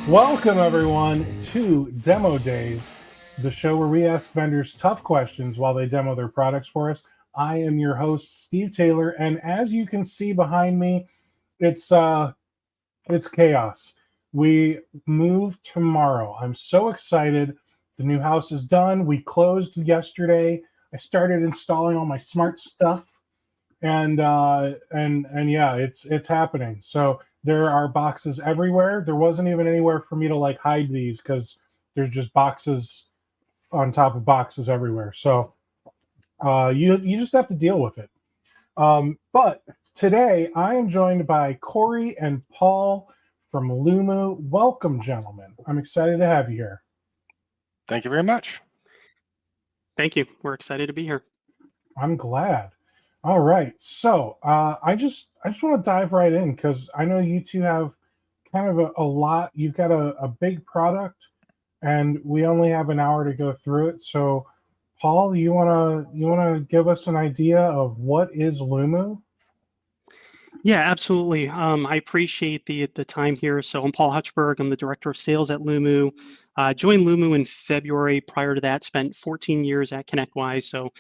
Welcome, everyone, to Demo Days, the show where we ask vendors tough questions while they demo their products for us. I am your host, Steve Taylor, and as you can see behind me, it's chaos. We move tomorrow. I'm so excited. The new house is done. We closed yesterday. I started installing all my smart stuff, and yeah, it's happening. So there are boxes everywhere. There wasn't even anywhere for me to like hide these because there's just boxes on top of boxes everywhere. So you just have to deal with it. But today I am joined by Corey and Paul from Lumu. Welcome, gentlemen. I'm excited to have you here. Thank you very much. Thank you. We're excited to be here. I'm glad. All right. So I just want to dive right in because I know you two have kind of a lot. You've got a big product, and we only have an hour to go through it. So, Paul, you wanna give us an idea of what is Lumu? Yeah, absolutely. I appreciate the time here. So I'm Paul Hochberg. I'm the director of sales at Lumu. Joined Lumu in February. Prior to that, spent 14 years at ConnectWise. So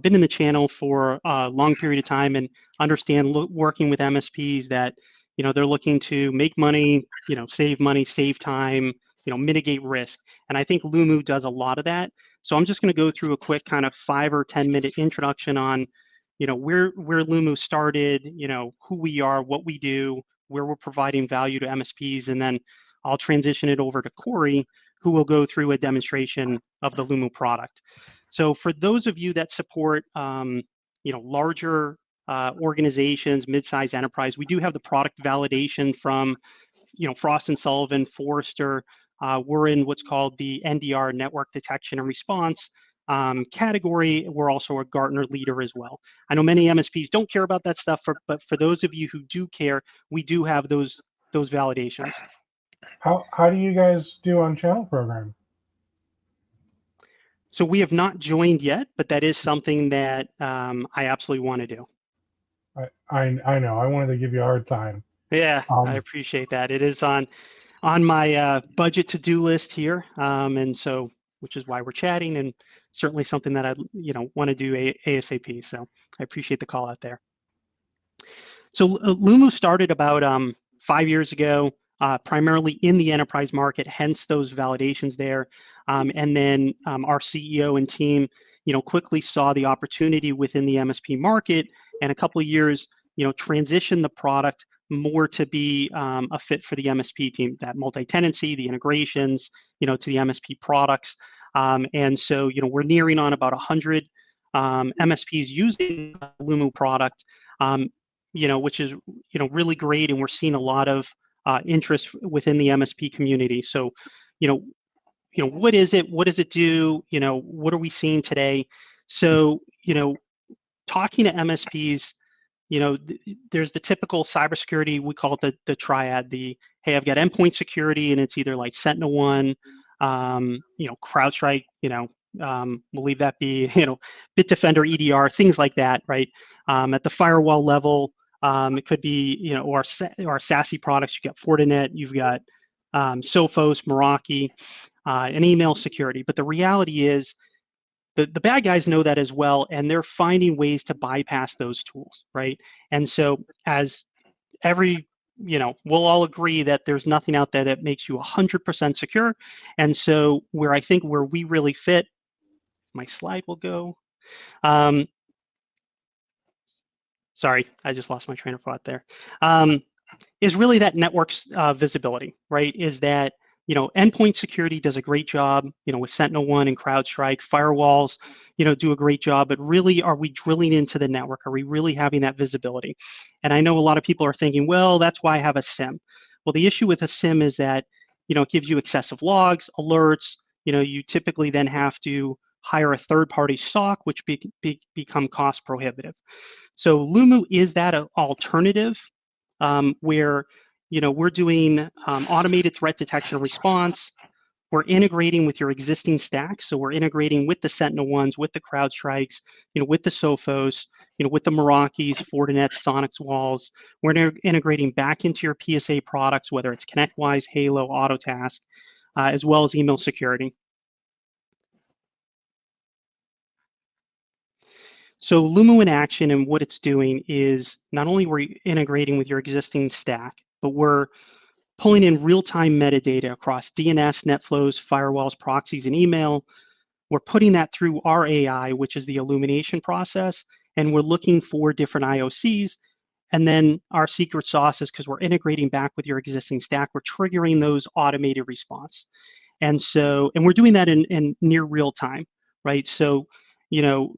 been in the channel for a long period of time and understand working with MSPs that they're looking to make money, save time, mitigate risk. And I think Lumu does a lot of that. So I'm just going to go through a quick kind of 5 or 10 minute introduction on where Lumu started, who we are, what we do, where we're providing value to MSPs, and then I'll transition it over to Corey, who will go through a demonstration of the Lumu product. So for those of you that support, larger organizations, mid-size enterprise, we do have the product validation from, Frost and Sullivan, Forrester. We're in what's called the NDR, Network Detection and Response category. We're also a Gartner leader as well. I know many MSPs don't care about that stuff, but for those of you who do care, we do have those validations. How do you guys do on channel program? So we have not joined yet, but that is something that I absolutely want to do. I know. I wanted to give you a hard time. Yeah, I appreciate that. It is on my budget to-do list here, and so which is why we're chatting, and certainly something that I want to do ASAP. So I appreciate the call out there. So Lumu started about 5 years ago, primarily in the enterprise market, hence those validations there. And then our CEO and team, quickly saw the opportunity within the MSP market, and a couple of years, transitioned the product more to be a fit for the MSP team, that multi-tenancy, the integrations, to the MSP products. And so, we're nearing on about 100 MSPs using the Lumu product, which is, really great. And we're seeing a lot of interest within the MSP community. So, what is it? What does it do? What are we seeing today? So, talking to MSPs, there's the typical cybersecurity, we call it the triad, hey, I've got endpoint security, and it's either like SentinelOne, CrowdStrike, we'll leave that be, Bitdefender, EDR, things like that, right? At the firewall level, it could be, or SASE products, you got Fortinet, you've got Sophos, Meraki, and email security. But the reality is, the bad guys know that as well, and they're finding ways to bypass those tools, right? And so as we'll all agree that there's nothing out there that makes you 100% secure. And so where we really fit, my slide will go. Sorry, I just lost my train of thought there. Is really that network's visibility, right? Is that endpoint security does a great job, with SentinelOne and CrowdStrike. Firewalls, do a great job, but really, are we drilling into the network? Are we really having that visibility? And I know a lot of people are thinking, well, that's why I have a SIM. Well, the issue with a SIM is that, it gives you excessive logs, alerts. You typically then have to hire a third-party SOC, which become cost prohibitive. So Lumu is that an alternative where we're doing automated threat detection and response, we're integrating with your existing stack. So we're integrating with the SentinelOnes, with the CrowdStrikes, with the Sophos, with the Meraki's, Fortinets, Sonics walls. We're integrating back into your PSA products, whether it's ConnectWise, Halo, Autotask, as well as email security. So Lumu in action, and what it's doing is not only we're integrating with your existing stack, but we're pulling in real-time metadata across DNS, NetFlows, firewalls, proxies, and email. We're putting that through our AI, which is the illumination process, and we're looking for different IOCs. And then our secret sauce is, because we're integrating back with your existing stack, we're triggering those automated response. And we're doing that in near real time, right? So,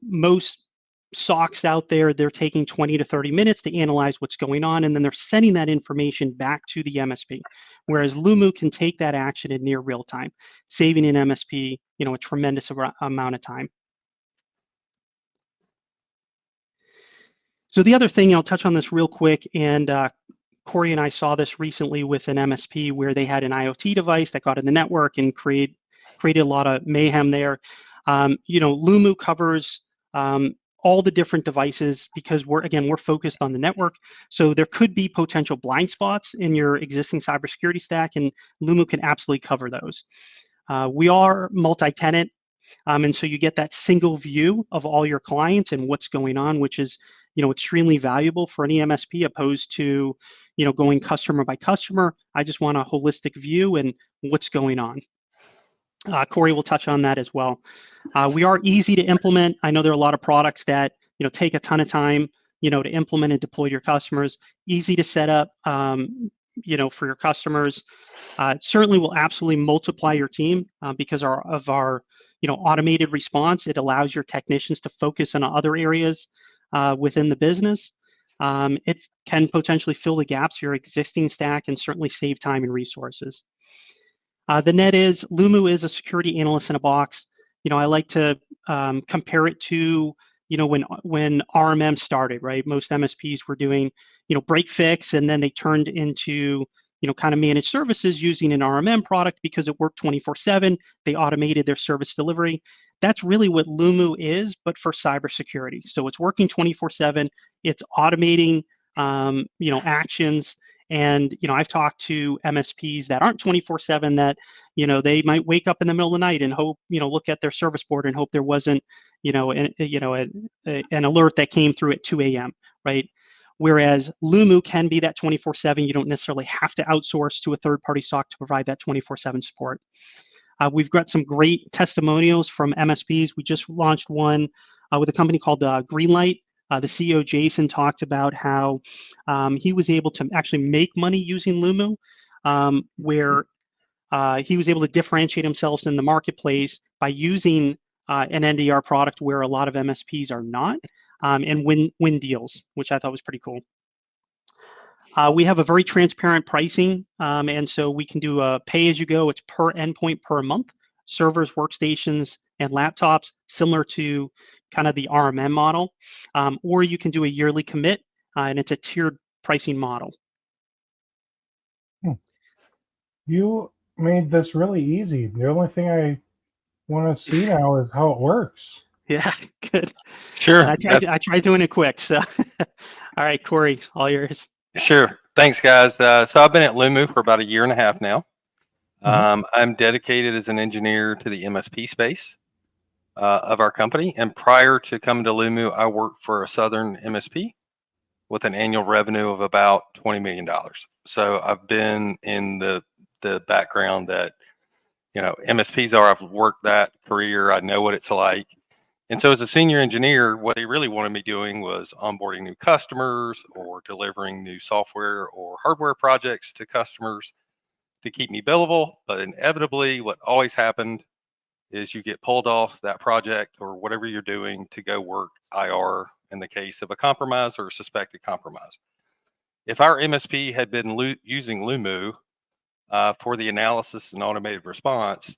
most SOCs out there, they're taking 20 to 30 minutes to analyze what's going on, and then they're sending that information back to the MSP. Whereas Lumu can take that action in near real time, saving an MSP, a tremendous amount of time. So the other thing, I'll touch on this real quick, and Corey and I saw this recently with an MSP where they had an IoT device that got in the network and created a lot of mayhem there. Lumu covers all the different devices because we're focused on the network. So there could be potential blind spots in your existing cybersecurity stack, and Lumu can absolutely cover those. We are multi-tenant, and so you get that single view of all your clients and what's going on, which is extremely valuable for any MSP, opposed to going customer by customer. I just want a holistic view and what's going on. Corey will touch on that as well. We are easy to implement. I know there are a lot of products that take a ton of time to implement and deploy to your customers. Easy to set up for your customers. Certainly will absolutely multiply your team because of our automated response. It allows your technicians to focus on other areas within the business. It can potentially fill the gaps of your existing stack and certainly save time and resources. The net is Lumu is a security analyst in a box. I like to compare it to when RMM started, right? Most MSPs were doing break fix, and then they turned into kind of managed services using an RMM product because it worked 24/7. They automated their service delivery. That's really what Lumu is, but for cybersecurity. So it's working 24/7. It's automating actions. And I've talked to MSPs that aren't 24/7 that they might wake up in the middle of the night and hope look at their service board and hope there wasn't an alert that came through at 2 a.m. right? Whereas Lumu can be that 24/7. You don't necessarily have to outsource to a third-party SOC to provide that 24/7 support. We've got some great testimonials from MSPs. We just launched one with a company called Greenlight. The CEO, Jason, talked about how he was able to actually make money using Lumu, where he was able to differentiate himself in the marketplace by using an NDR product where a lot of MSPs are not, and win deals, which I thought was pretty cool. We have a very transparent pricing, and so we can do a pay-as-you-go. It's per endpoint per month, servers, workstations, and laptops, similar to kind of the RMM model, or you can do a yearly commit, and it's a tiered pricing model. You made this really easy. The only thing I want to see now is how it works. Yeah, good. Sure. I tried doing it quick. So, all right, Corey, all yours. Sure. Thanks, guys. So I've been at Lumu for about 1.5 years now. I'm dedicated as an engineer to the MSP space of our company. And prior to coming to Lumu, I worked for a Southern MSP with an annual revenue of about $20 million. So I've been in the background that, MSPs are. I've worked that career. I know what it's like. And so as a senior engineer, what they really wanted me doing was onboarding new customers or delivering new software or hardware projects to customers to keep me billable. But inevitably, what always happened is you get pulled off that project or whatever you're doing to go work IR in the case of a compromise or a suspected compromise. If our MSP had been using Lumu for the analysis and automated response,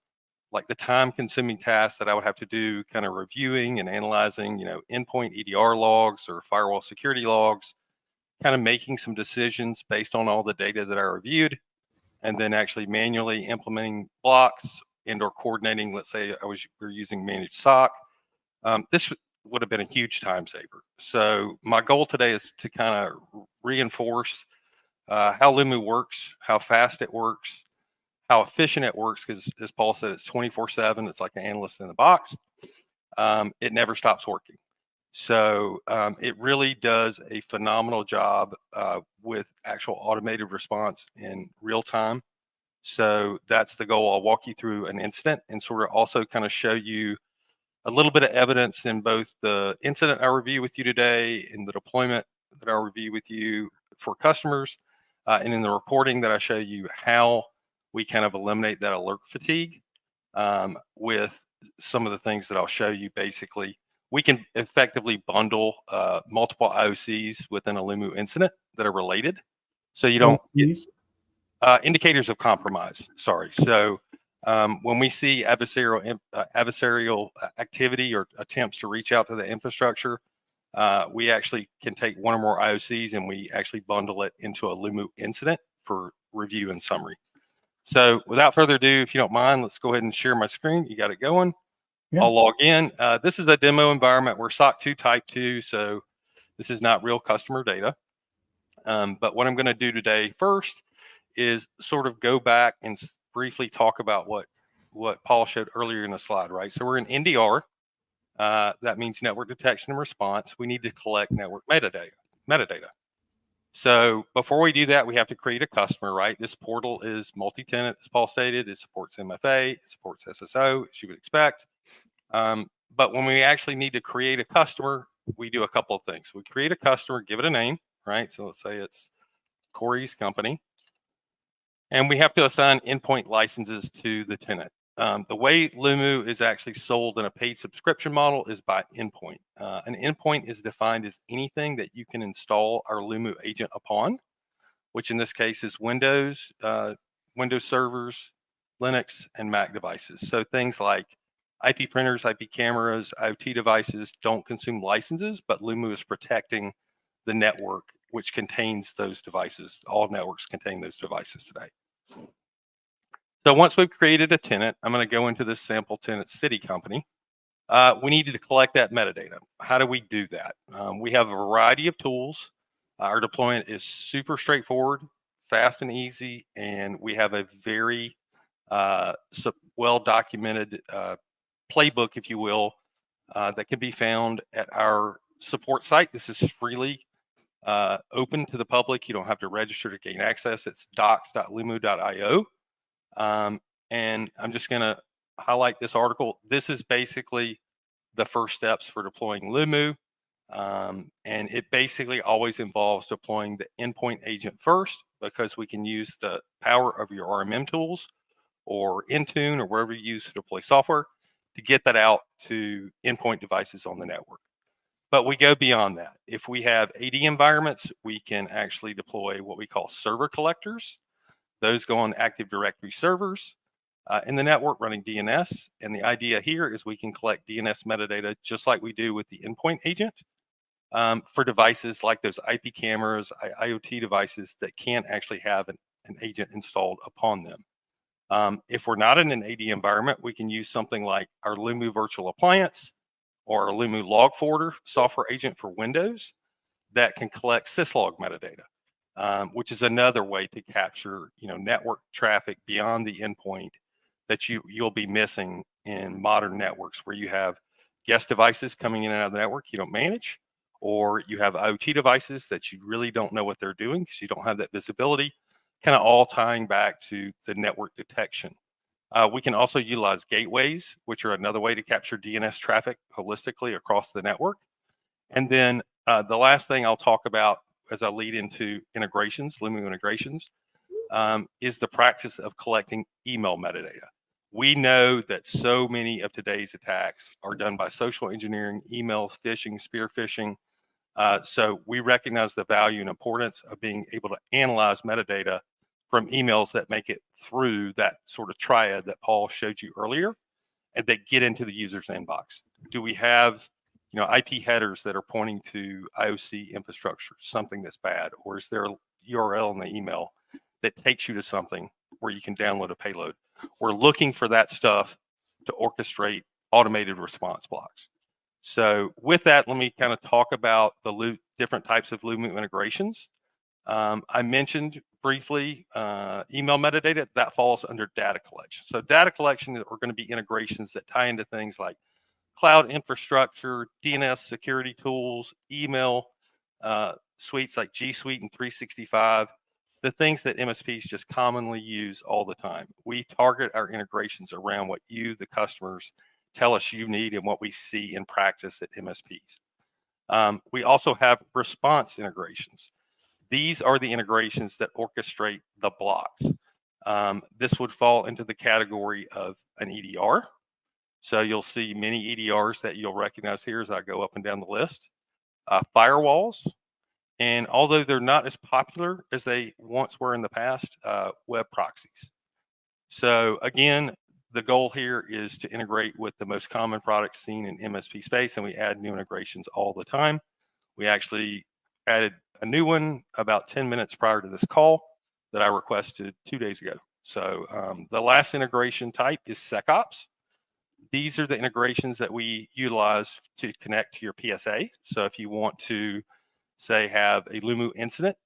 like the time-consuming tasks that I would have to do, kind of reviewing and analyzing, endpoint EDR logs or firewall security logs, kind of making some decisions based on all the data that I reviewed, and then actually manually implementing blocks and or coordinating, let's say we're using managed SOC, this would have been a huge time saver. So my goal today is to kind of reinforce how Lumu works, how fast it works, how efficient it works, because as Paul said, it's 24/7. It's like an analyst in the box. It never stops working. So it really does a phenomenal job with actual automated response in real time. So that's the goal. I'll walk you through an incident and sort of also kind of show you a little bit of evidence in both the incident I review with you today, in the deployment that I'll review with you for customers, and in the reporting that I show you how we kind of eliminate that alert fatigue with some of the things that I'll show you. Basically, we can effectively bundle multiple IOCs within a Lumu incident that are related. So you don't get indicators of compromise. Sorry. So when we see adversarial activity or attempts to reach out to the infrastructure, we actually can take one or more IOCs and we actually bundle it into a Lumu incident for review and summary. So without further ado, if you don't mind, let's go ahead and share my screen. You got it going. Yeah. I'll log in. This is a demo environment. We're SOC 2 Type 2, so this is not real customer data. But what I'm going to do today first is sort of go back and briefly talk about what Paul showed earlier in the slide, right? So we're in NDR. That means network detection and response. We need to collect network metadata. So before we do that, we have to create a customer, right? This portal is multi-tenant, as Paul stated. It supports MFA, it supports SSO, as you would expect. But when we actually need to create a customer, we do a couple of things. We create a customer, give it a name, right? So let's say it's Corey's company. And we have to assign endpoint licenses to the tenant. The way Lumu is actually sold in a paid subscription model is by endpoint. An endpoint is defined as anything that you can install our Lumu agent upon, which in this case is Windows, Windows servers, Linux, and Mac devices. So things like IP printers, IP cameras, IoT devices don't consume licenses, but Lumu is protecting the network which contains those devices. All networks contain those devices today. So once we've created a tenant, I'm going to go into this sample tenant city company. We needed to collect that metadata. How do we do that? We have a variety of tools. Our deployment is super straightforward, fast and easy, and we have a very well-documented playbook, if you will, that can be found at our support site. This is freely open to the public. You don't have to register to gain access. It's docs.lumu.io. And I'm just going to highlight this article. This is basically the first steps for deploying Lumu. And it basically always involves deploying the endpoint agent first, because we can use the power of your RMM tools or Intune or wherever you use to deploy software to get that out to endpoint devices on the network. But we go beyond that. If we have AD environments, we can actually deploy what we call server collectors. Those go on Active Directory servers in the network running DNS. And the idea here is we can collect DNS metadata just like we do with the endpoint agent for devices like those IP cameras, IoT devices that can't actually have an agent installed upon them. If we're not in an AD environment, we can use something like our Lumu virtual appliance or our Lumu log forwarder software agent for Windows that can collect syslog metadata. Which is another way to capture, network traffic beyond the endpoint that you'll be missing in modern networks, where you have guest devices coming in and out of the network you don't manage, or you have IoT devices that you really don't know what they're doing because you don't have that visibility, kind of all tying back to the network detection. We can also utilize gateways, which are another way to capture DNS traffic holistically across the network. And then the last thing I'll talk about as I lead into integrations, Lumu integrations, is the practice of collecting email metadata. We know that so many of today's attacks are done by social engineering, email phishing, spear phishing. So we recognize the value and importance of being able to analyze metadata from emails that make it through that sort of triad that Paul showed you earlier, and that get into the user's inbox. Do we have IP headers that are pointing to IOC infrastructure, something that's bad? Or is there a URL in the email that takes you to something where you can download a payload? we're looking for that stuff to orchestrate automated response blocks. So with that, let me kind of talk about the different types of Lumu integrations. I mentioned briefly email metadata. That falls under data collection. So data collection are going to be integrations that tie into things like cloud infrastructure, DNS security tools, email suites like G Suite and 365, the things that MSPs just commonly use all the time. We target our integrations around what you, the customers, tell us you need and what we see in practice at MSPs. We also have response integrations. These are the integrations that orchestrate the blocks. This would fall into the category of an EDR. So you'll see many EDRs that you'll recognize here as I go up and down the list. Firewalls, and although they're not as popular as they once were in the past, web proxies. So again, the goal here is to integrate with the most common products seen in MSP space, and we add new integrations all the time. We actually added a new one about 10 minutes prior to this call that I requested 2 days ago. So the last integration type is SecOps. These are the integrations that we utilize to connect to your PSA. So if you want to, say, have a Lumu incident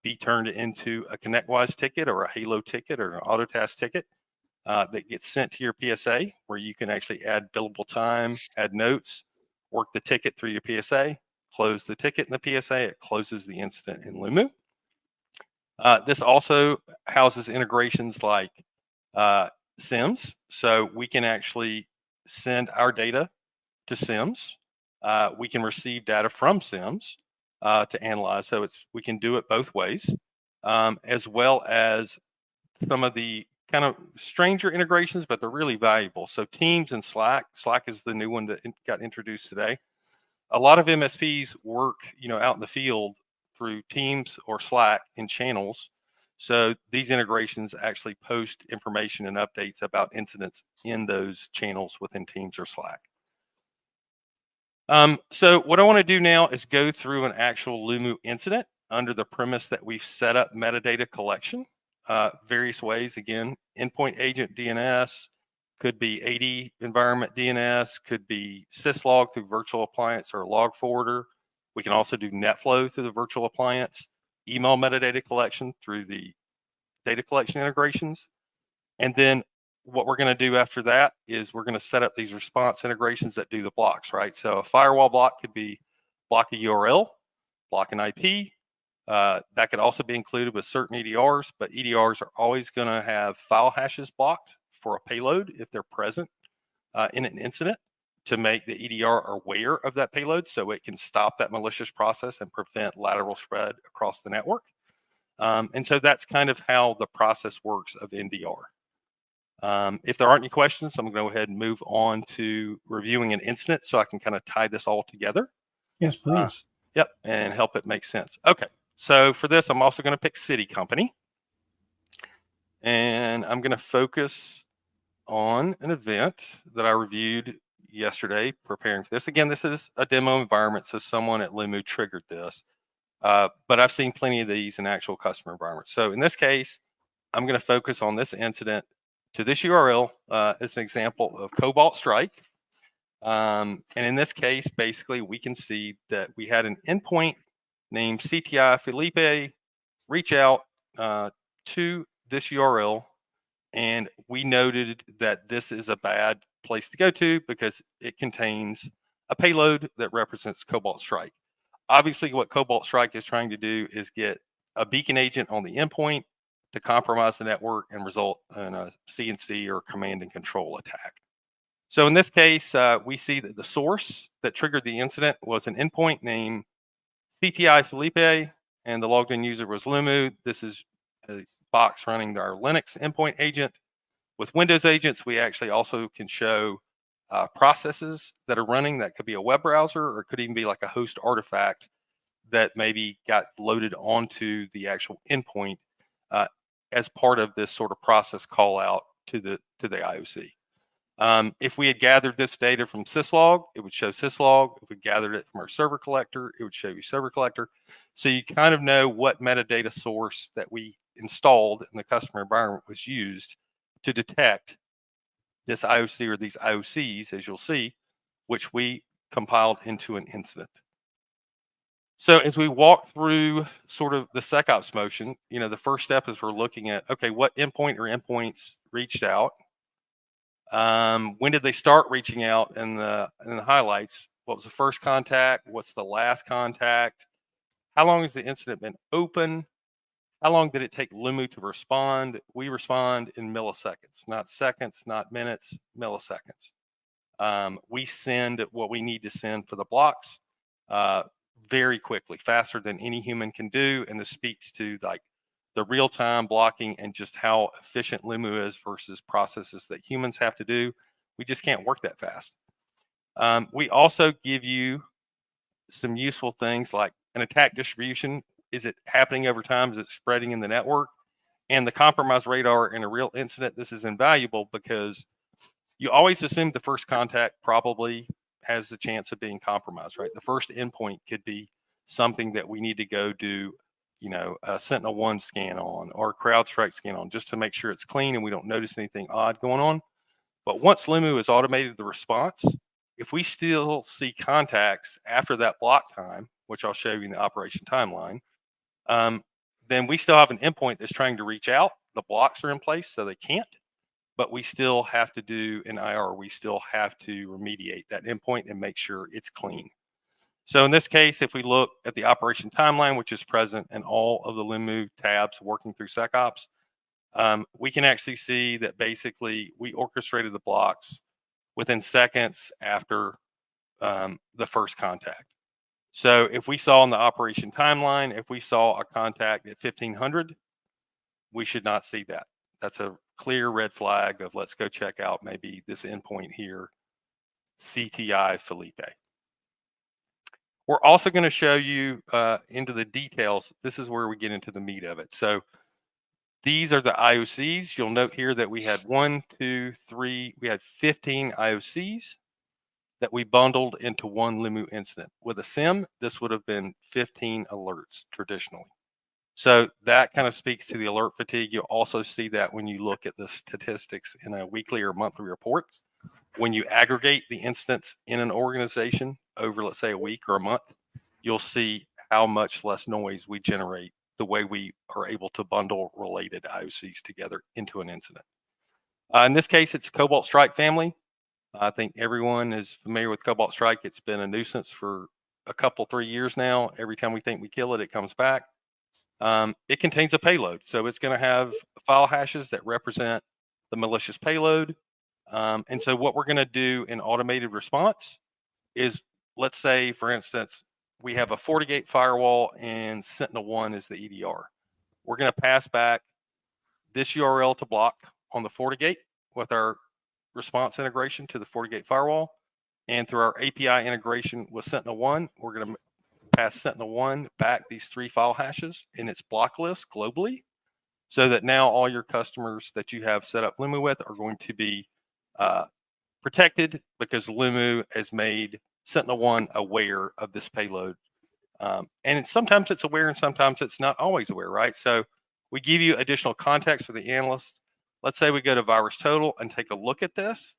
be turned into a ConnectWise ticket or a Halo ticket or an Autotask ticket that gets sent to your PSA, where you can actually add billable time, add notes, work the ticket through your PSA, close the ticket in the PSA, it closes the incident in Lumu. This also houses integrations like SIMs, so we can actually send our data to SIMs. We can receive data from SIMs to analyze, so we can do it both ways, as well as some of the kind of stranger integrations, but they're really valuable. So Teams and Slack. Slack is the new one that got introduced today. A lot of MSPs work, out in the field through Teams or Slack in channels. So these integrations actually post information and updates about incidents in those channels within Teams or Slack. So what I want to do now is go through an actual Lumu incident under the premise that we've set up metadata collection various ways. Again, endpoint agent DNS, could be AD environment DNS, could be syslog through virtual appliance or a log forwarder. We can also do NetFlow through the virtual appliance, email metadata collection through the data collection integrations. And then what we're going to do after that is we're going to set up these response integrations that do the blocks, right? So a firewall block could be block a URL, block an IP. That could also be included with certain EDRs, but EDRs are always going to have file hashes blocked for a payload if they're present in an incident, to make the EDR aware of that payload so it can stop that malicious process and prevent lateral spread across the network. And so that's kind of how the process works of MDR. If there aren't any questions, I'm going to go ahead and move on to reviewing an incident so I can kind of tie this all together. Yes, please. Yep, and help it make sense. Okay, so for this, I'm also going to pick city company. And I'm going to focus on an event that I reviewed yesterday preparing for this. Again, this is a demo environment, so someone at Lumu triggered this. But I've seen plenty of these in actual customer environments. So in this case, I'm going to focus on this incident to this URL as an example of Cobalt Strike. And in this case, basically, we can see that we had an endpoint named CTI Felipe reach out to this URL, and we noted that this is a bad place to go to because it contains a payload that represents Cobalt Strike. Obviously, what Cobalt Strike is trying to do is get a beacon agent on the endpoint to compromise the network and result in a CNC or command and control attack. So in this case, we see that the source that triggered the incident was an endpoint named CTI Felipe, and the logged in user was Lumu. This is a box running our Linux endpoint agent. With Windows agents, we actually also can show processes that are running. That could be a web browser, or it could even be like a host artifact that maybe got loaded onto the actual endpoint as part of this sort of process call out to the IOC. If we had gathered this data from syslog, it would show syslog. If we gathered it from our server collector, it would show you server collector. So you kind of know what metadata source that we installed in the customer environment was used to detect this IOC or these IOCs, as you'll see, which we compiled into an incident. So as we walk through sort of the SecOps motion, the first step is we're looking at, okay, what endpoint or endpoints reached out? When did they start reaching out in the highlights? What was the first contact? What's the last contact? How long has the incident been open? How long did it take Lumu to respond? We respond in milliseconds, not seconds, not minutes, milliseconds. We send what we need to send for the blocks very quickly, faster than any human can do. And this speaks to like the real-time blocking and just how efficient Lumu is versus processes that humans have to do. We just can't work that fast. We also give you some useful things like an attack distribution. Is it happening over time? Is it spreading in the network? And the compromise radar in a real incident. This is invaluable because you always assume the first contact probably has the chance of being compromised, right? The first endpoint could be something that we need to go do, a Sentinel-1 scan on or a CrowdStrike scan on just to make sure it's clean and we don't notice anything odd going on. But once Lumu has automated the response, if we still see contacts after that block time, which I'll show you in the operation timeline, then we still have an endpoint that's trying to reach out. The blocks are in place, so they can't. But we still have to do an IR. We still have to remediate that endpoint and make sure it's clean. So in this case, if we look at the operation timeline, which is present in all of the Lumu tabs working through SecOps, we can actually see that basically we orchestrated the blocks within seconds after the first contact. So if we saw in the operation timeline, if we saw a contact at 1500, we should not see that. That's a clear red flag of let's go check out maybe this endpoint here, CTI Felipe. We're also going to show you into the details. This is where we get into the meat of it. So these are the IOCs. You'll note here that we had 15 IOCs that we bundled into one Lumu incident. With a SIM, this would have been 15 alerts traditionally. So that kind of speaks to the alert fatigue. You'll also see that when you look at the statistics in a weekly or monthly report. When you aggregate the incidents in an organization over, let's say, a week or a month, you'll see how much less noise we generate the way we are able to bundle related IOCs together into an incident. In this case, it's Cobalt Strike family. I think everyone is familiar with Cobalt Strike. It's been a nuisance for a couple, 3 years now. Every time we think we kill it, it comes back. It contains a payload. So it's going to have file hashes that represent the malicious payload. And so what we're going to do in automated response is, let's say, for instance, we have a FortiGate firewall and Sentinel-1 is the EDR. We're going to pass back this URL to block on the FortiGate with our response integration to the FortiGate firewall. And through our API integration with Sentinel-1, we're going to pass Sentinel-1 back these 3 file hashes in its block list globally, so that now all your customers that you have set up Lumu with are going to be protected because Lumu has made Sentinel-1 aware of this payload. And sometimes it's aware and sometimes it's not always aware, right? So we give you additional context for the analyst. Let's say we go to VirusTotal and take a look at this.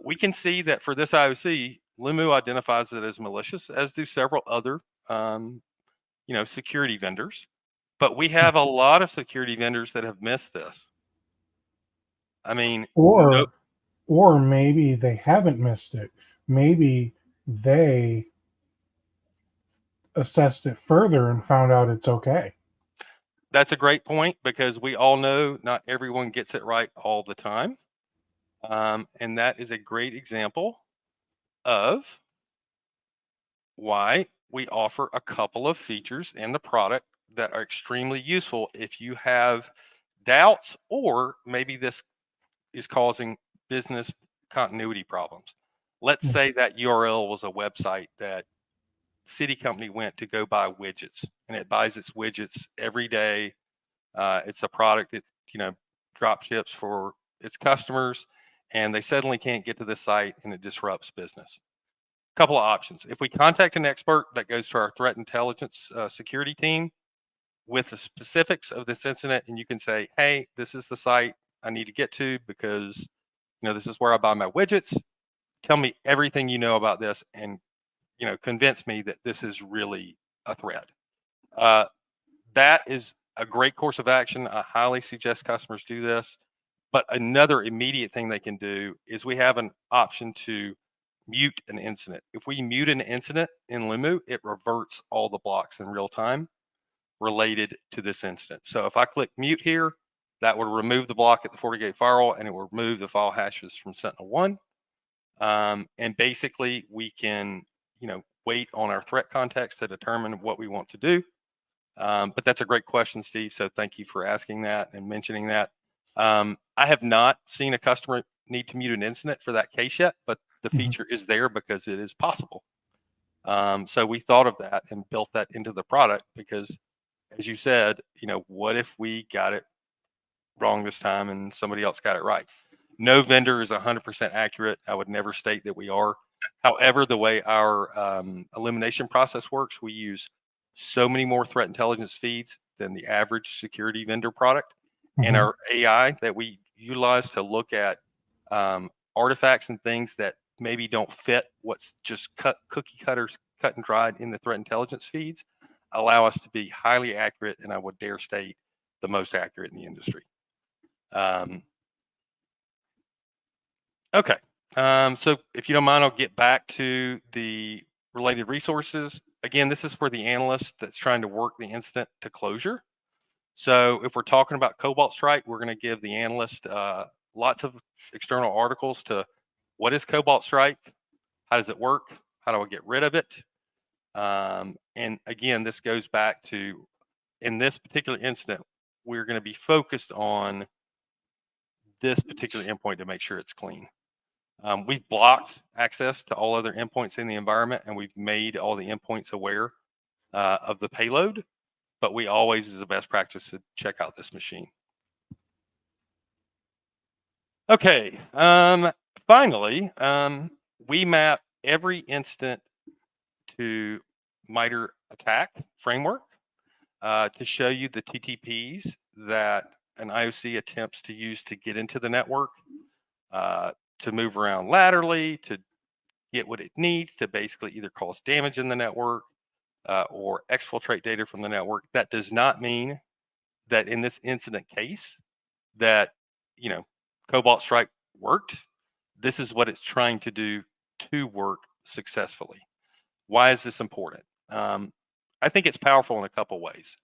We can see that for this IOC, Lumu identifies it as malicious, as do several other security vendors. But we have a lot of security vendors that have missed this. I mean, or maybe they haven't missed it. Maybe they assessed it further and found out it's okay. That's a great point, because we all know not everyone gets it right all the time. And that is a great example of why we offer a couple of features in the product that are extremely useful if you have doubts, or maybe this is causing business continuity problems. Let's say that URL was a website that city company went to go buy widgets, and it buys its widgets every day. It's a product it drop ships for its customers, and they suddenly can't get to the site and it disrupts business. Couple of options. If we contact an expert, that goes to our threat intelligence security team with the specifics of this incident, and you can say, hey, this is the site I need to get to because, this is where I buy my widgets. Tell me everything you know about this and, convince me that this is really a threat. That is a great course of action. I highly suggest customers do this. But another immediate thing they can do is we have an option to mute an incident. If we mute an incident in Lumu, it reverts all the blocks in real time related to this incident. So if I click mute here, that would remove the block at the FortiGate firewall and it will remove the file hashes from Sentinel-1. And basically we can, wait on our threat context to determine what we want to do. But that's a great question, Steve. So thank you for asking that and mentioning that. I have not seen a customer need to mute an incident for that case yet, but the feature is there because it is possible. So we thought of that and built that into the product because, as you said, what if we got it wrong this time and somebody else got it right? No vendor is 100% accurate. I would never state that we are. However, the way our elimination process works, we use so many more threat intelligence feeds than the average security vendor product. And our AI that we utilize to look at artifacts and things that maybe don't fit what's just cookie cutters, cut and dried in the threat intelligence feeds, allow us to be highly accurate, and I would dare state the most accurate in the industry. Okay. So if you don't mind, I'll get back to the related resources. Again, this is for the analyst that's trying to work the incident to closure. So if we're talking about Cobalt Strike, we're going to give the analyst lots of external articles to what is Cobalt Strike, how does it work, how do I get rid of it? And again, this goes back to, in this particular incident, we're going to be focused on this particular endpoint to make sure it's clean. We've blocked access to all other endpoints in the environment, and we've made all the endpoints aware of the payload, but we always, as a best practice, to check out this machine. Okay, finally, we map every incident to MITRE ATT&CK framework to show you the TTPs that an IOC attempts to use to get into the network, to move around laterally, to get what it needs to basically either cause damage in the network or exfiltrate data from the network. That does not mean that in this incident case that, Cobalt Strike worked. This is what it's trying to do to work successfully. Why is this important? I think it's powerful in a couple ways.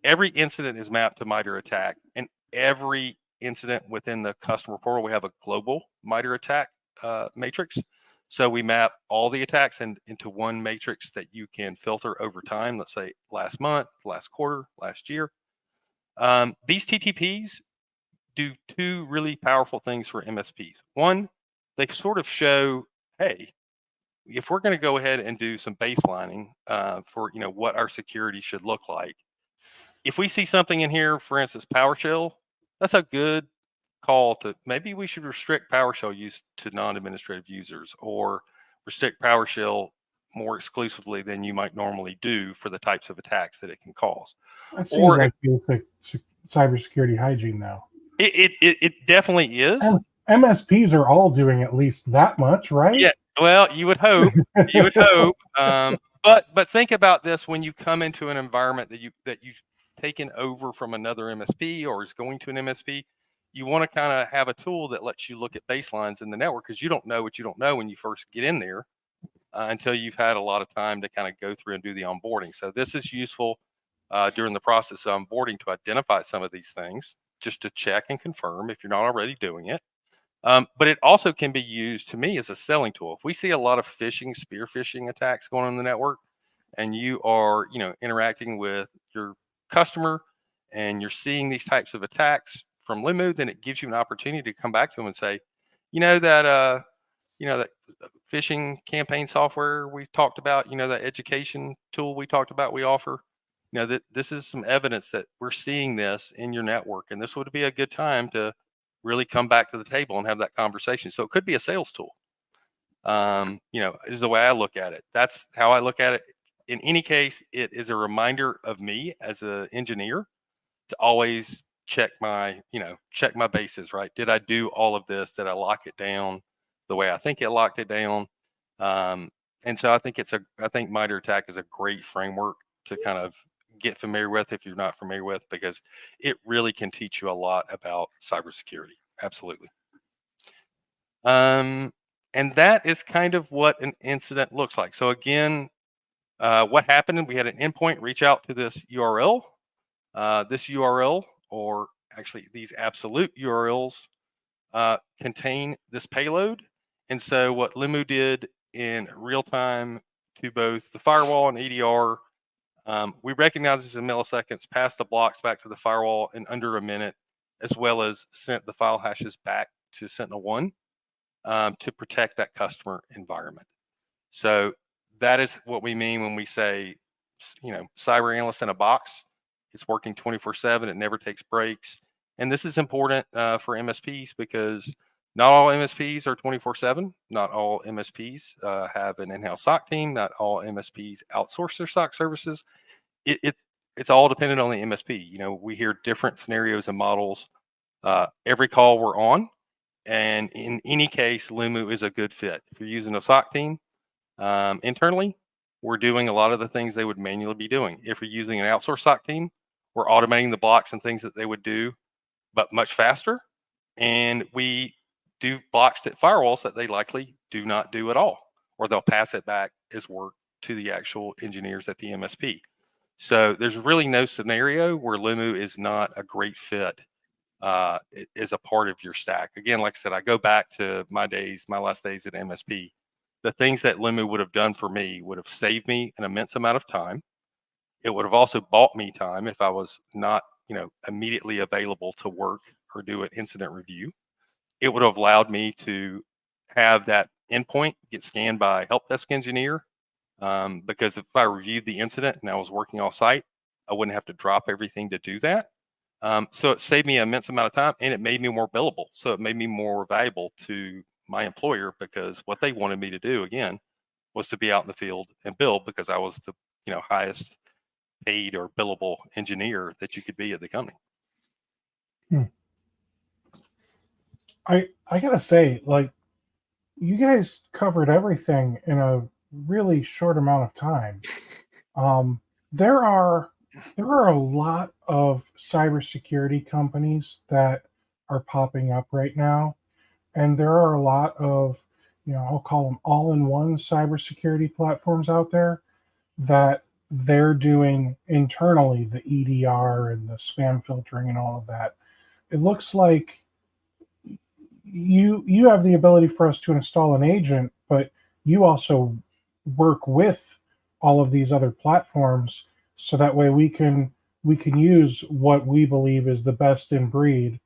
Every incident is mapped to MITRE ATT&CK, and every incident within the customer portal, we have a global MITRE ATT&CK matrix. So we map all the attacks into one matrix that you can filter over time. Let's say last month, last quarter, last year. These TTPs do two really powerful things for MSPs. One, they sort of show, hey, if we're going to go ahead and do some baselining for what our security should look like, if we see something in here, for instance, PowerShell, that's a good call to maybe we should restrict PowerShell use to non-administrative users or restrict PowerShell more exclusively than you might normally do for the types of attacks that it can cause. That seems like basic cybersecurity hygiene now. It definitely is. And MSPs are all doing at least that much, right? Yeah. Well, you would hope. You would hope. But think about this: when you come into an environment that you've taken over from another MSP or is going to an MSP, you want to kind of have a tool that lets you look at baselines in the network because you don't know what you don't know when you first get in there until you've had a lot of time to kind of go through and do the onboarding. So this is useful during the process of onboarding to identify some of these things, just to check and confirm if you're not already doing it. But it also can be used, to me, as a selling tool. If we see a lot of phishing, spear phishing attacks going on in the network, and you are, interacting with your customer and you're seeing these types of attacks from Lumu, then it gives you an opportunity to come back to them and say, that phishing campaign software we talked about, that education tool we talked about we offer, that this is some evidence that we're seeing this in your network, and this would be a good time to really come back to the table and have that conversation. So it could be a sales tool. Is the way I look at it. That's how I look at it. In any case, it is a reminder of me as an engineer to always check my bases, right? Did I do all of this? Did I lock it down the way I think it locked it down? And so I think MITRE ATT&CK is a great framework to kind of get familiar with if you're not familiar with, because it really can teach you a lot about cybersecurity. Absolutely. And that is kind of what an incident looks like. So again, what happened? We had an endpoint reach out to this URL. This URL, or actually these absolute URLs, contain this payload. And so what Lumu did in real time to both the firewall and EDR, we recognized this in milliseconds, passed the blocks back to the firewall in under a minute, as well as sent the file hashes back to Sentinel-1 to protect that customer environment. So that is what we mean when we say, cyber analyst in a box. It's working 24/7. It never takes breaks. And this is important for MSPs, because not all MSPs are 24/7. Not all MSPs have an in-house SOC team. Not all MSPs outsource their SOC services. It's all dependent on the MSP. We hear different scenarios and models every call we're on. And in any case, Lumu is a good fit. If you're using a SOC team internally, we're doing a lot of the things they would manually be doing. If you're using an outsourced SOC team, we're automating the blocks and things that they would do, but much faster. And we do blocks at firewalls that they likely do not do at all, or they'll pass it back as work to the actual engineers at the MSP. So there's really no scenario where Lumu is not a great fit as a part of your stack. Again, like I said, I go back to my last days at MSP. The things that Lumu would have done for me would have saved me an immense amount of time. It would have also bought me time if I was not, immediately available to work or do an incident review. It would have allowed me to have that endpoint get scanned by a help desk engineer, because if I reviewed the incident and I was working off site, I wouldn't have to drop everything to do that. So it saved me an immense amount of time, and it made me more billable. So it made me more valuable to my employer, because what they wanted me to do, again, was to be out in the field and build, because I was the highest paid or billable engineer that you could be at the company. I gotta say, like, you guys covered everything in a really short amount of time. There are a lot of cybersecurity companies that are popping up right now, and there are a lot of, I'll call them all-in-one cybersecurity platforms out there that they're doing internally, the EDR and the spam filtering and all of that. It looks like you have the ability for us to install an agent, but you also work with all of these other platforms, so that way we can use what we believe is the best in breed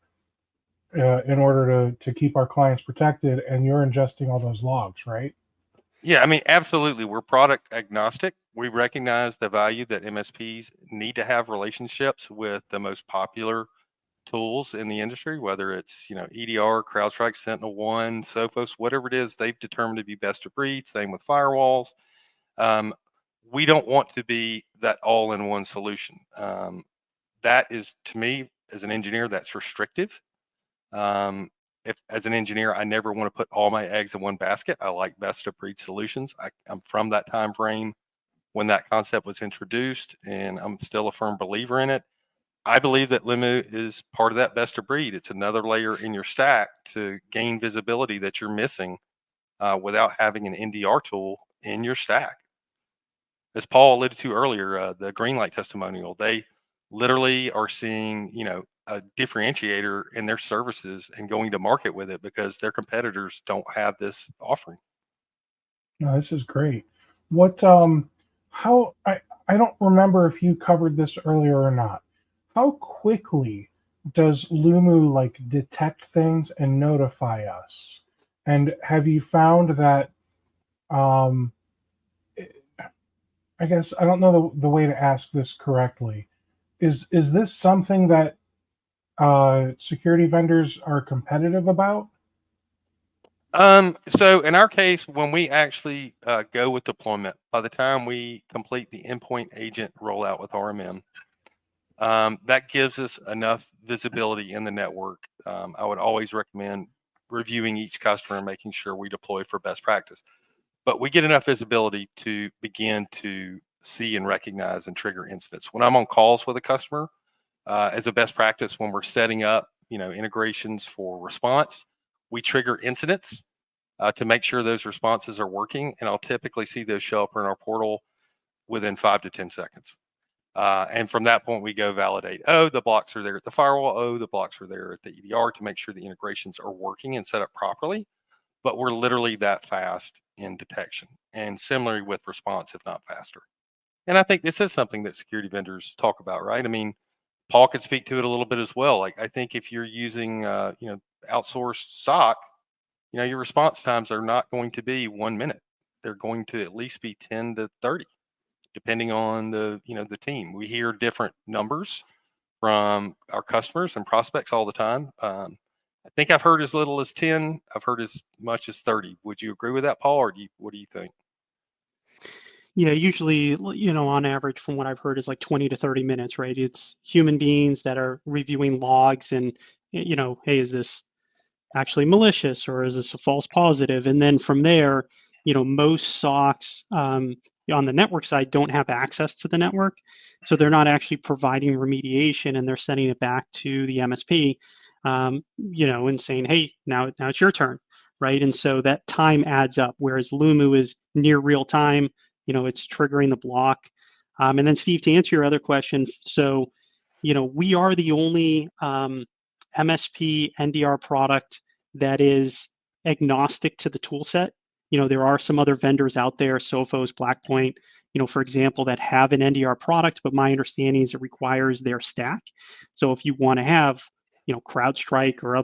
in order to keep our clients protected. And you're ingesting all those logs, right? Yeah, I mean, absolutely. We're product agnostic. We recognize the value that MSPs need to have relationships with the most popular tools in the industry, whether it's EDR, CrowdStrike, Sentinel-1, Sophos, whatever it is they've determined to be best of breed. Same with firewalls. We don't want to be that all-in-one solution. That is, to me, as an engineer, that's restrictive. If as an engineer, I never want to put all my eggs in one basket. I like best of breed solutions. I'm from that time frame when that concept was introduced, and I'm still a firm believer in it. I believe that Lumu is part of that best of breed. It's another layer in your stack to gain visibility that you're missing without having an NDR tool in your stack. As Paul alluded to earlier, the Greenlight testimonial, they literally are seeing, a differentiator in their services and going to market with it because their competitors don't have this offering. No, this is great. What how I don't remember if you covered this earlier or not. How quickly does Lumu like detect things and notify us? And have you found that um I guess I don't know the way to ask this correctly. Is this something that security vendors are competitive about? So in our case, when we actually go with deployment, by the time we complete the endpoint agent rollout with RMM, That gives us enough visibility in the network. I would always recommend reviewing each customer and making sure we deploy for best practice. But we get enough visibility to begin to see and recognize and trigger incidents. When I'm on calls with a customer, as a best practice, when we're setting up, integrations for response, we trigger incidents to make sure those responses are working. And I'll typically see those show up in our portal within 5 to 10 seconds. And from that point, we go validate. Oh, the blocks are there at the firewall. Oh, the blocks are there at the EDR to make sure the integrations are working and set up properly. But we're literally that fast in detection, and similarly with response, if not faster. And I think this is something that security vendors talk about, right? I mean, Paul could speak to it a little bit as well. Like, I think if you're using, outsourced SOC, your response times are not going to be 1 minute. They're going to at least be 10 to 30, depending on the team. We hear different numbers from our customers and prospects all the time. I think I've heard as little as 10. I've heard as much as 30. Would you agree with that, Paul, or what do you think? Yeah, usually, on average, from what I've heard, is like 20 to 30 minutes, right? It's human beings that are reviewing logs and, hey, is this actually malicious or is this a false positive? And then from there, most SOCs on the network side don't have access to the network. So they're not actually providing remediation, and they're sending it back to the MSP, and saying, hey, now it's your turn, right? And so that time adds up, whereas Lumu is near real time, it's triggering the block. And then Steve, to answer your other question, so, we are the only MSP NDR product that is agnostic to the tool set. There are some other vendors out there, Sophos, Blackpoint, for example, that have an NDR product, but my understanding is it requires their stack. So if you want to have, CrowdStrike or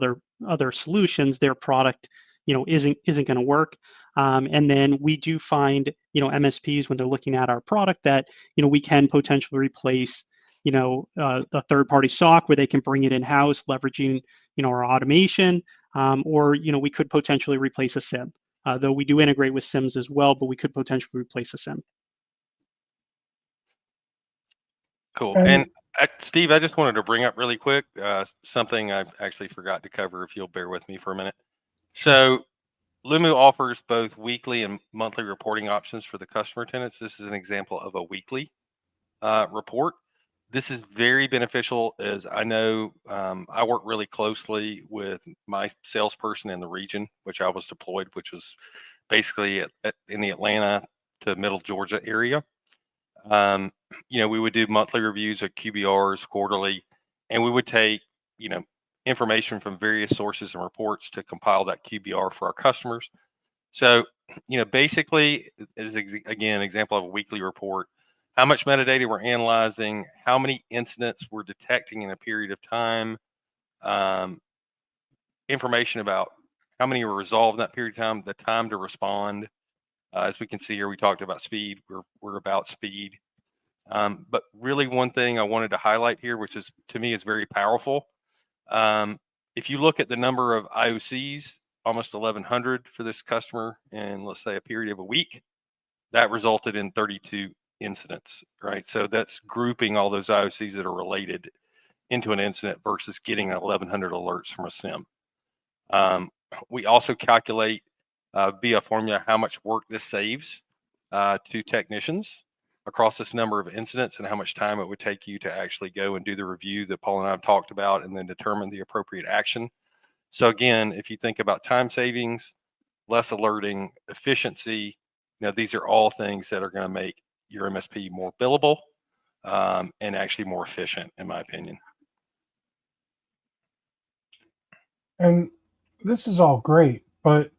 other solutions, their product, isn't going to work. And then we do find, MSPs when they're looking at our product that, we can potentially replace, the third-party SOC where they can bring it in-house, leveraging, our automation, or, we could potentially replace a SIM. Though we do integrate with SIMs as well, but we could potentially replace a SIM. Cool. And Steve, I just wanted to bring up really quick something I actually forgot to cover, if you'll bear with me for a minute. So Lumu offers both weekly and monthly reporting options for the customer tenants. This is an example of a weekly report. This is very beneficial, as I know I work really closely with my salesperson in the region, which I was deployed, which was basically in the Atlanta to Middle Georgia area. We would do monthly reviews of QBRs quarterly, and we would take, information from various sources and reports to compile that QBR for our customers. So, basically, is again, example of a weekly report. How much metadata we're analyzing, how many incidents we're detecting in a period of time, information about how many were resolved in that period of time, the time to respond. As we can see here, we talked about speed. We're about speed. But really, one thing I wanted to highlight here, which is to me is very powerful. If you look at the number of IOCs, almost 1,100 for this customer in, let's say, a period of a week, that resulted in 32 incidents, right? So that's grouping all those IOCs that are related into an incident versus getting 1,100 alerts from a SIM. We also calculate via formula how much work this saves to technicians across this number of incidents, and how much time it would take you to actually go and do the review that Paul and I have talked about, and then determine the appropriate action. So again, if you think about time savings, less alerting, efficiency, these are all things that are going to make your MSP more billable and actually more efficient, in my opinion. And this is all great, but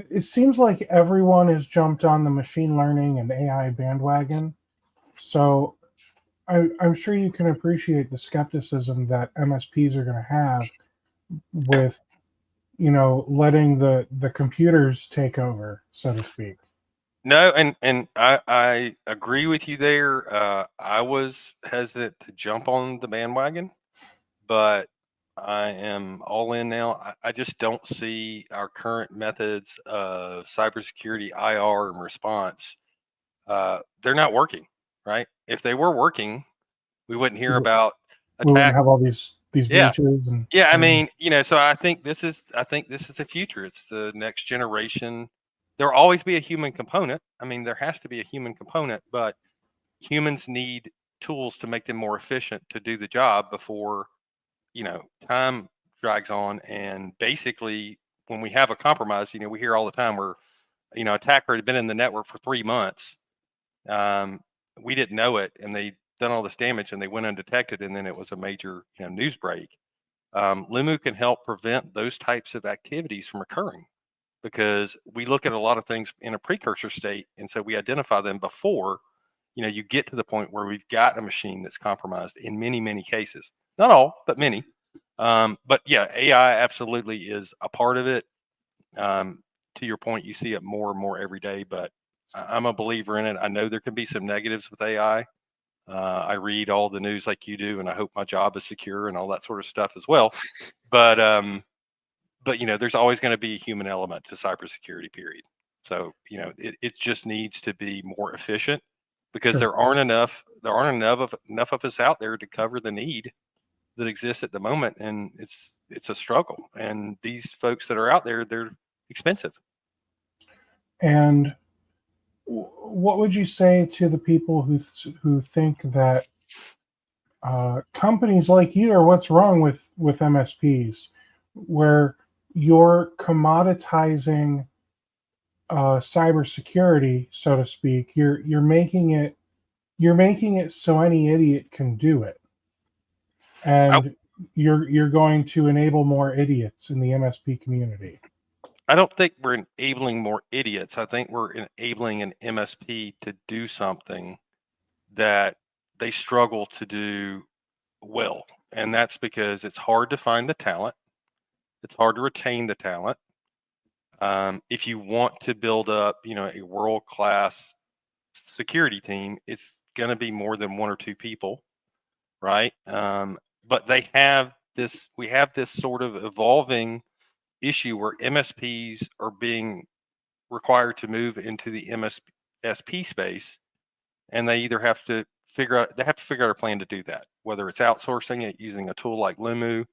it seems like everyone has jumped on the machine learning and AI bandwagon. So I'm sure you can appreciate the skepticism that MSPs are going to have with, letting the computers take over, so to speak. No, and I agree with you there. I was hesitant to jump on the bandwagon, but I am all in now. I just don't see our current methods of cybersecurity, IR, and response. They're not working, right? If they were working, We wouldn't hear about we wouldn't attacks. have all these Yeah. breaches and I mean, so I think this is the future. It's the next generation. There'll always be a human component. I mean, there has to be a human component, but humans need tools to make them more efficient to do the job before, time drags on. And basically, when we have a compromise, we hear all the time where, attacker had been in the network for 3 months. We didn't know it, and they done all this damage, and they went undetected, and then it was a major, news break. Lumu can help prevent those types of activities from occurring because we look at a lot of things in a precursor state, and so we identify them before, you get to the point where we've got a machine that's compromised in many, many cases. Not all, but many. But yeah, AI absolutely is a part of it. To your point, you see it more and more every day, but I'm a believer in it. I know there can be some negatives with AI. I read all the news like you do, and I hope my job is secure and all that sort of stuff as well. But there's always going to be a human element to cybersecurity, period. So, it just needs to be more efficient because there aren't enough of us out there to cover the need that exists at the moment. And it's a struggle. And these folks that are out there, they're expensive. And what would you say to the people who think that companies like you are what's wrong with MSPs, where you're commoditizing cybersecurity, so to speak? You're making it so any idiot can do it, and you're going to enable more idiots in the MSP community. I don't think we're enabling more idiots. I think we're enabling an MSP to do something that they struggle to do well. And that's because it's hard to find the talent. It's hard to retain the talent. If you want to build up, a world-class security team, it's going to be more than one or two people, right? But we have this sort of evolving issue where MSPs are being required to move into the MSP space, and they either have to figure out a plan to do that, whether it's outsourcing it using a tool like Lumu.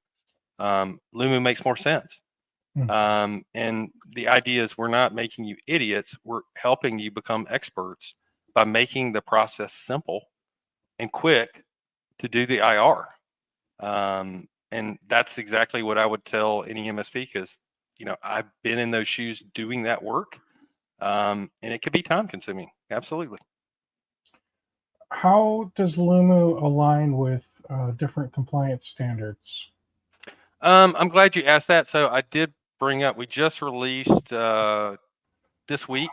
Lumu makes more sense. And the idea is we're not making you idiots. We're helping you become experts by making the process simple and quick to do the IR. And that's exactly what I would tell any MSP because, I've been in those shoes doing that work. And it could be time consuming. Absolutely. How does Lumu align with different compliance standards? I'm glad you asked that. So I did bring up, we just released this week.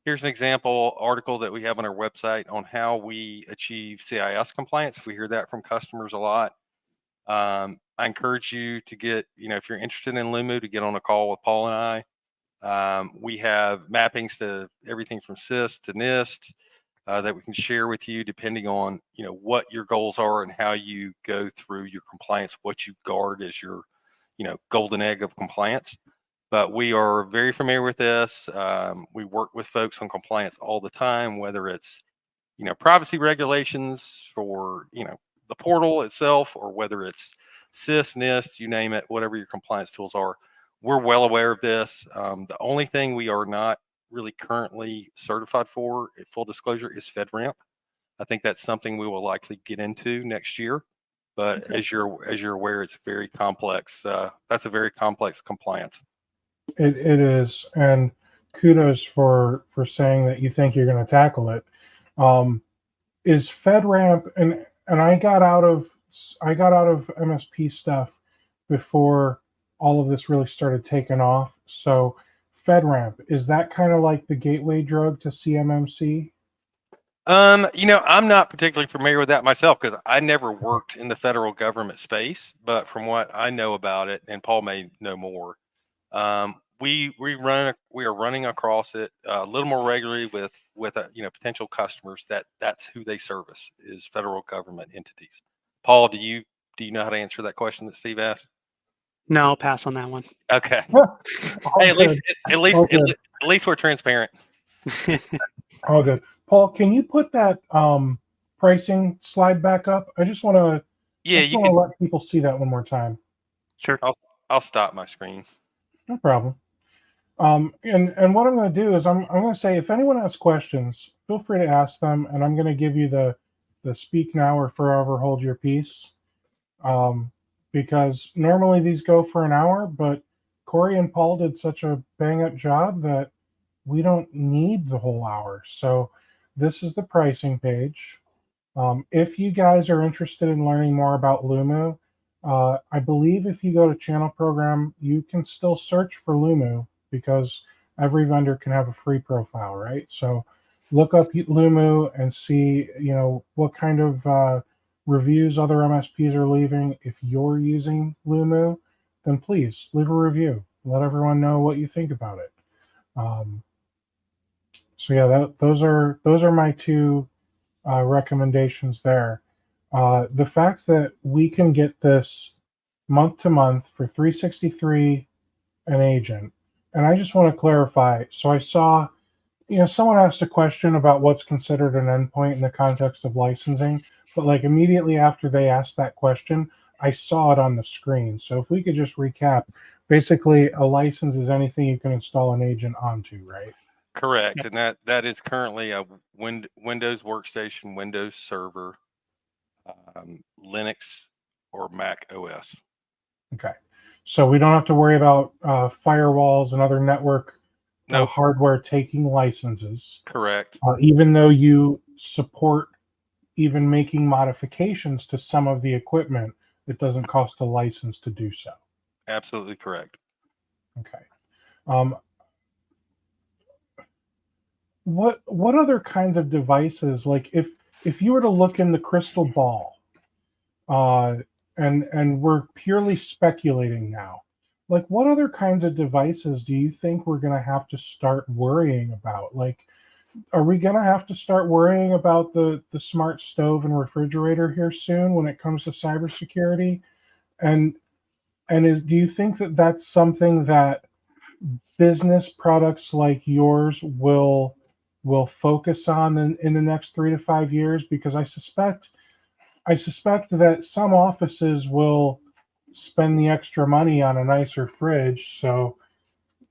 Here's an example article that we have on our website on how we achieve CIS compliance. We hear that from customers a lot. I encourage you to get, if you're interested in Lumu, to get on a call with Paul and I. We have mappings to everything from CIS to NIST that we can share with you depending on, what your goals are and how you go through your compliance, what you guard as your, golden egg of compliance. But we are very familiar with this. We work with folks on compliance all the time, whether it's, privacy regulations for, the portal itself, or whether it's CIS, NIST, you name it, whatever your compliance tools are. We're well aware of this. The only thing we are not really currently certified for, full disclosure, is FedRAMP. I think that's something we will likely get into next year. But okay, as you're aware, it's very complex. That's a very complex compliance. It is, and kudos for saying that you think you're going to tackle it. Is FedRAMP, and I got out of MSP stuff before all of this really started taking off. So FedRAMP, is that kind of like the gateway drug to CMMC? I'm not particularly familiar with that myself because I never worked in the federal government space, but from what I know about it, and Paul may know more, we are running across it a little more regularly with potential customers that's who they service is federal government entities. Paul, do you know how to answer that question that Steve asked? No, I'll pass on that one. Okay. Hey, at least we're transparent. Oh, good. Paul, can you put that pricing slide back up? I just want to Yeah, you want can. to let people see that one more time. Sure. I'll stop my screen. No problem. And what I'm going to do is I'm going to say, if anyone has questions, feel free to ask them, and I'm going to give you the speak now or forever hold your peace. Because normally these go for an hour, but Corey and Paul did such a bang up job that we don't need the whole hour. So this is the pricing page. If you guys are interested in learning more about Lumu, I believe if you go to channel program, you can still search for Lumu because every vendor can have a free profile, right? So look up Lumu and see, what kind of reviews other MSPs are leaving. If you're using Lumu, then please leave a review. Let everyone know what you think about it. So yeah, those are my two recommendations there. The fact that we can get this month to month for 363 an agent, and I just want to clarify. So I saw, someone asked a question about what's considered an endpoint in the context of licensing, but like immediately after they asked that question, I saw it on the screen. So if we could just recap, basically a license is anything you can install an agent onto, right? Correct, and that is currently a Windows workstation, Windows server, Linux, or Mac OS. Okay. So we don't have to worry about firewalls and other network Nope. hardware taking licenses. Correct. Even though you support even making modifications to some of the equipment, it doesn't cost a license to do so. Absolutely correct. Okay. What other kinds of devices, like if you were to look in the crystal ball, and we're purely speculating now, like what other kinds of devices do you think we're going to have to start worrying about? Like, are we going to have to start worrying about the smart stove and refrigerator here soon when it comes to cybersecurity? And do you think that that's something that business products like yours will focus on in the next 3 to 5 years? Because I suspect that some offices will spend the extra money on a nicer fridge. So,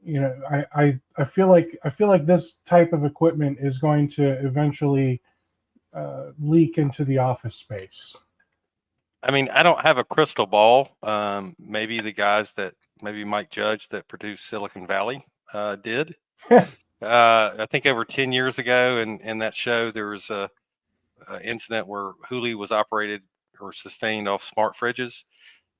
I feel like this type of equipment is going to eventually leak into the office space. I mean, I don't have a crystal ball. Maybe the guys maybe Mike Judge that produced Silicon Valley did. I think over 10 years ago in that show, there was a incident where Huli was operated or sustained off smart fridges.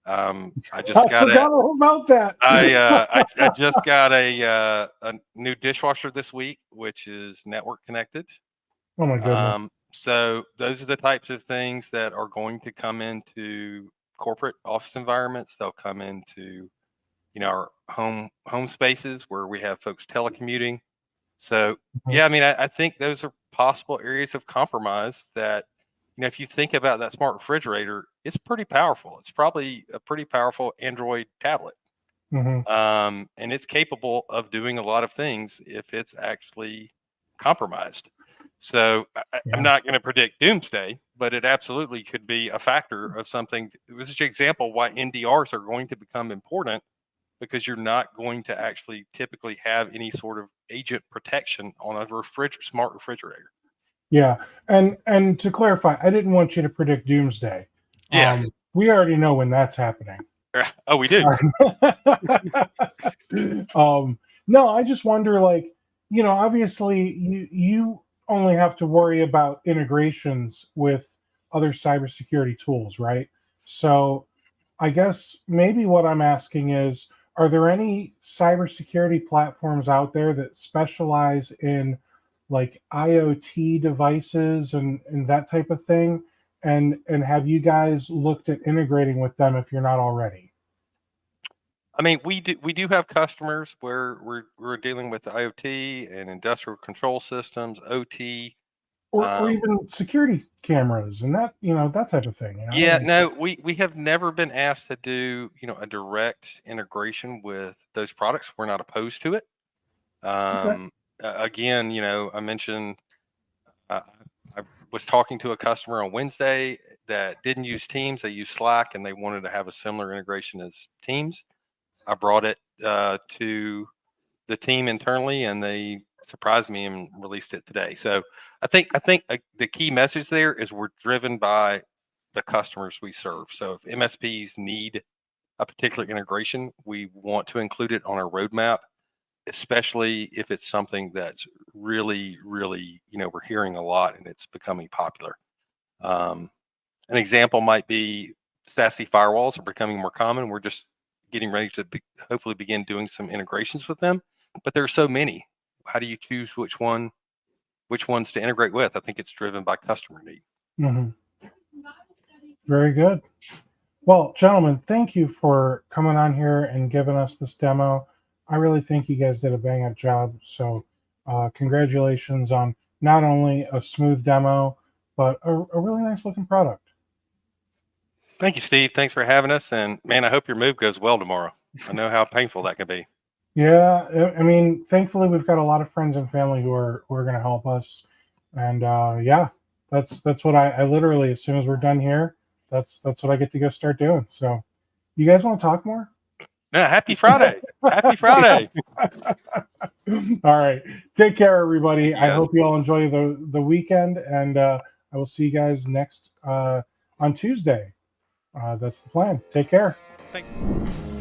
I just forgot all about that. I just got a new dishwasher this week, which is network connected. Oh my goodness. So those are the types of things that are going to come into corporate office environments. They'll come into, our home spaces where we have folks telecommuting. So yeah, I mean, I think those are possible areas of compromise that, if you think about that smart refrigerator, it's pretty powerful. It's probably a pretty powerful Android tablet. Mm-hmm. And it's capable of doing a lot of things if it's actually compromised. So I'm not going to predict doomsday, but it absolutely could be a factor of something. It was just an example why NDRs are going to become important, because you're not going to actually typically have any sort of agent protection on a smart refrigerator. Yeah, and to clarify, I didn't want you to predict doomsday. Yeah, we already know when that's happening. Oh, we do. No, I just wonder, like, obviously you only have to worry about integrations with other cybersecurity tools, right? So I guess maybe what I'm asking is, are there any cybersecurity platforms out there that specialize in like IoT devices and that type of thing? And have you guys looked at integrating with them if you're not already? I mean, we do have customers where we're dealing with IoT and industrial control systems, OT, Or even security cameras and that type of thing. Yeah, no, we have never been asked to do, a direct integration with those products. We're not opposed to it. Okay. Again, I mentioned I was talking to a customer on Wednesday that didn't use Teams. They used Slack, and they wanted to have a similar integration as Teams. I brought it to the team internally, and they surprised me and released it today. So I think the key message there is we're driven by the customers we serve. So if MSPs need a particular integration, we want to include it on our roadmap, especially if it's something that's really, really, we're hearing a lot and it's becoming popular. An example might be SASE firewalls are becoming more common. We're just getting ready to hopefully begin doing some integrations with them, but there are so many. How do you choose which ones to integrate with? I think it's driven by customer need. Mm-hmm. Very good. Well, gentlemen, thank you for coming on here and giving us this demo. I really think you guys did a bang-up job. So congratulations on not only a smooth demo, but a really nice looking product. Thank you, Steve. Thanks for having us. And man, I hope your move goes well tomorrow. I know how painful that can be. Yeah, I mean, thankfully we've got a lot of friends and family who are going to help us, and yeah, that's what I literally, as soon as we're done here, that's what I get to go start doing. So, you guys want to talk more? Yeah, happy Friday! Happy Friday! All right, take care, everybody. Yes. I hope you all enjoy the weekend, and I will see you guys next on Tuesday. That's the plan. Take care. Thank you.